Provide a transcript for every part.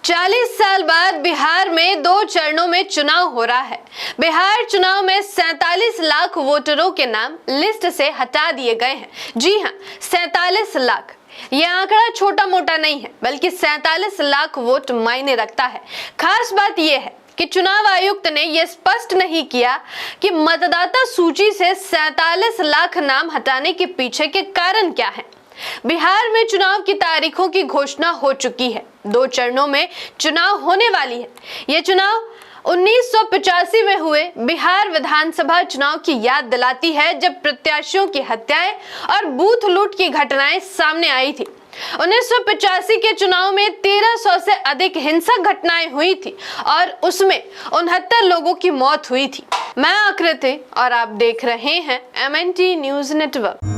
40 साल बाद बिहार में 2 चरणों में चुनाव हो रहा है। बिहार चुनाव में 47 लाख वोटरों के नाम लिस्ट से हटा दिए गए हैं। जी हां, 47 लाख। यह आंकड़ा छोटा मोटा नहीं है, बल्कि 47 लाख वोट मायने रखता है। खास बात यह है कि चुनाव आयुक्त ने यह स्पष्ट नहीं किया कि मतदाता सूची से 47 लाख नाम हटाने के पीछे के कारण क्या है। बिहार में चुनाव की तारीखों की घोषणा हो चुकी है। 2 चरणों में चुनाव होने वाली है। यह चुनाव 1985 में हुए बिहार विधानसभा चुनाव की याद दिलाती है, जब प्रत्याशियों की हत्याएं और बूथ लूट की घटनाएं सामने आई थी। 1985 के चुनाव में 1300 से अधिक हिंसक घटनाएं हुई थी और उसमें 69 लोगों की मौत हुई थी। मैं आकृति और आप देख रहे हैं MNT न्यूज नेटवर्क।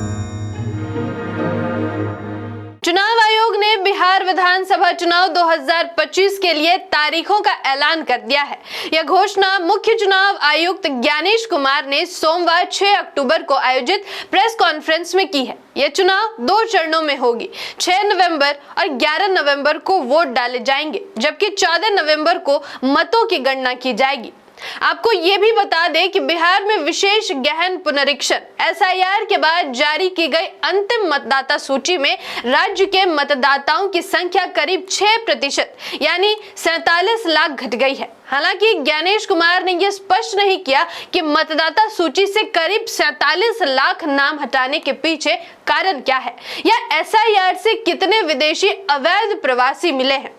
चुनाव आयोग ने बिहार विधानसभा चुनाव 2025 के लिए तारीखों का ऐलान कर दिया है। यह घोषणा मुख्य चुनाव आयुक्त ज्ञानेश कुमार ने सोमवार 6 अक्टूबर को आयोजित प्रेस कॉन्फ्रेंस में की है। यह चुनाव 2 चरणों में होगी। 6 नवंबर और 11 नवंबर को वोट डाले जाएंगे, जबकि 14 नवंबर को मतों की गणना की जाएगी। आपको ये भी बता दें कि बिहार में विशेष गहन पुनरीक्षण SIR के बाद जारी की गई अंतिम मतदाता सूची में राज्य के मतदाताओं की संख्या करीब 6% यानी 47 लाख घट गई है। हालांकि ज्ञानेश कुमार ने यह स्पष्ट नहीं किया कि मतदाता सूची से करीब 47 लाख नाम हटाने के पीछे कारण क्या है या SIR से कितने विदेशी अवैध प्रवासी मिले हैं।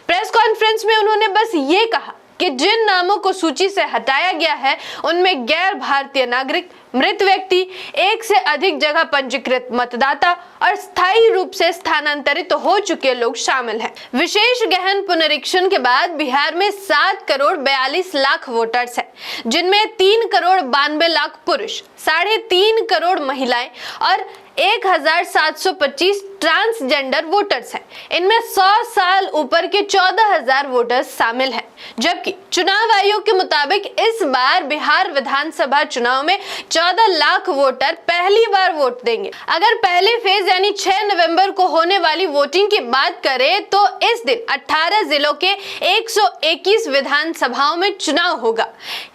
प्रेस कॉन्फ्रेंस में उन्होंने बस ये कहा कि जिन नामों को सूची से हटाया गया है उनमें गैर भारतीय नागरिक, मृत व्यक्ति, एक से अधिक जगह पंजीकृत मतदाता और स्थायी रूप से स्थानांतरित हो चुके लोग शामिल हैं। विशेष गहन पुनरीक्षण के बाद बिहार में 7 करोड़ 42 लाख वोटर्स हैं, जिनमें 3 करोड़ 92 लाख पुरुष, 3.5 करोड़ महिलाएं और 1725 ट्रांसजेंडर वोटर्स हैं। इनमें 100 साल ऊपर के 14,000 वोटर्स शामिल हैं। जबकि चुनाव आयोग के मुताबिक इस बार बिहार विधानसभा चुनाव में 14 लाख वोटर पहली बार वोट देंगे। अगर पहले फेज यानी 6 नवंबर को होने वाली वोटिंग की बात करें तो इस दिन 18 जिलों के 121 विधानसभाओं में चुनाव होगा।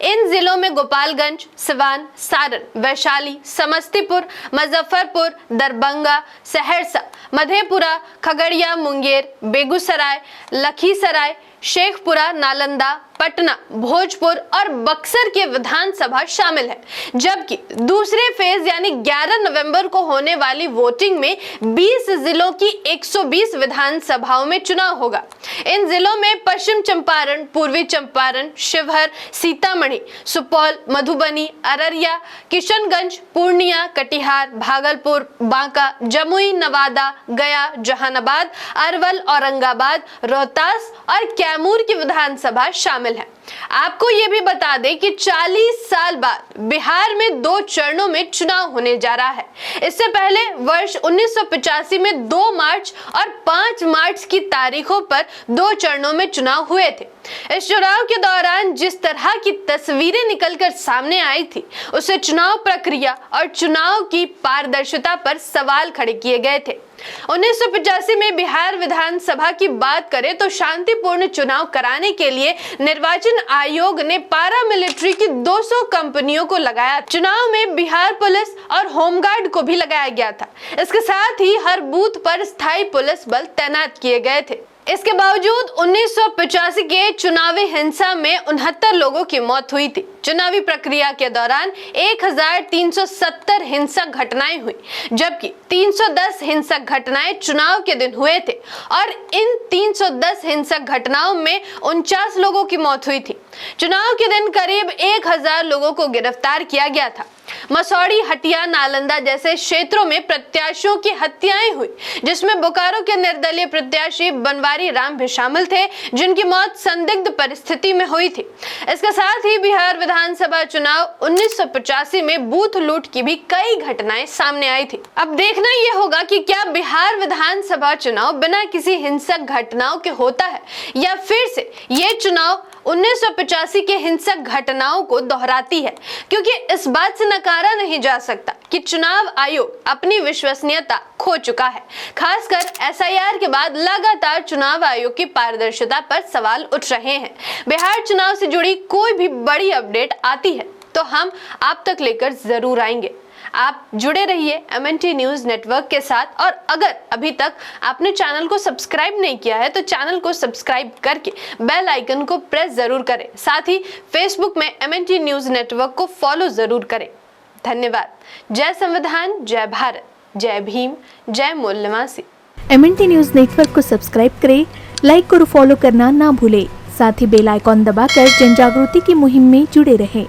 इन जिलों में गोपालगंज, सिवान, सारण, वैशाली, समस्तीपुर, मुजफ्फरपुर, दरभंगा, सहरसा, मधेपुरा, खगड़िया, मुंगेर, बेगूसराय, लखीसराय, शेखपुरा, नालंदा, पटना, भोजपुर और बक्सर के विधानसभा शामिल है। जबकि दूसरे फेज यानी 11 नवंबर को होने वाली वोटिंग में 20 जिलों की 120 विधानसभाओं में चुनाव होगा। इन जिलों में पश्चिम चंपारण, पूर्वी चंपारण, शिवहर, सीतामढ़ी, सुपौल, मधुबनी, अररिया, किशनगंज, पूर्णिया, कटिहार, भागलपुर, बांका, जमुई, नवादा, गया, जहानाबाद, अरवल, औरंगाबाद, रोहतास और कैमूर की विधानसभा शामिल है। आपको ये भी बता दें कि 40 साल बाद बिहार में 2 चरणों में चुनाव होने जा रहा है। इससे पहले वर्ष 1985 में 2 मार्च और 5 मार्च की तारीखों पर 2 चरणों में चुनाव हुए थे। इस चुनाव के दौरान जिस तरह की तस्वीरें निकलकर सामने आई थी, उससे चुनाव प्रक्रिया और चुनाव की पारदर्शिता पर सवाल खड़े किए गए थे। 1985 में बिहार विधानसभा की बात करें तो शांतिपूर्ण चुनाव कराने के लिए निर्वाचन आयोग ने पारामिलिट्री की 200 कंपनियों को लगाया। चुनाव में बिहार पुलिस और होमगार्ड को भी लगाया गया था। इसके साथ ही हर बूथ पर स्थायी पुलिस बल तैनात किए गए थे। इसके बावजूद 1985 के चुनावी हिंसा में 69 लोगों की मौत हुई थी। चुनावी प्रक्रिया के दौरान 1370 हिंसक घटनाएं हुई, जबकि 310 हिंसक घटनाएं चुनाव के दिन हुए थे और इन 310 हिंसक घटनाओं में 49 लोगों की मौत हुई थी। चुनाव के दिन करीब 1000 लोगों को गिरफ्तार किया गया था। मसौड़ी, हटिया, नालंदा जैसे क्षेत्रों में प्रत्याशियों की हत्याएं हुई, जिसमें बोकारो के निर्दलीय प्रत्याशी बनवारी राम भी शामिल थे, जिनकी मौत संदिग्ध परिस्थिति में हुई थी। इसके साथ ही बिहार विधानसभा चुनाव 1985 में बूथ लूट की भी कई घटनाएं सामने आई थी। अब देखना यह होगा कि क्या बिहार विधानसभा चुनाव बिना किसी हिंसक घटनाओं के होता है या फिर से ये चुनाव 1985 के हिंसक घटनाओं को दोहराती है, क्योंकि इस बात से नकारा नहीं जा सकता कि चुनाव आयोग अपनी विश्वसनीयता खो चुका है। खासकर एसआईआर के बाद लगातार चुनाव आयोग की पारदर्शिता पर सवाल उठ रहे हैं। बिहार चुनाव से जुड़ी कोई भी बड़ी अपडेट आती है तो हम आप तक लेकर जरूर आएंगे। आप जुड़े रहिए MNT न्यूज नेटवर्क के साथ, और अगर अभी तक आपने चैनल को सब्सक्राइब नहीं किया है तो चैनल को सब्सक्राइब करके बेल आइकन को प्रेस जरूर करें। साथ ही फेसबुक में MNT न्यूज नेटवर्क को फॉलो जरूर करें। धन्यवाद। जय संविधान, जय भारत, जय भीम, जय मूल्यवासी। MNT न्यूज नेटवर्क को सब्सक्राइब करें, लाइक और फॉलो करना ना भूलें। साथ ही बेल आइकॉन दबाकर जन जागृति की मुहिम में जुड़े रहें।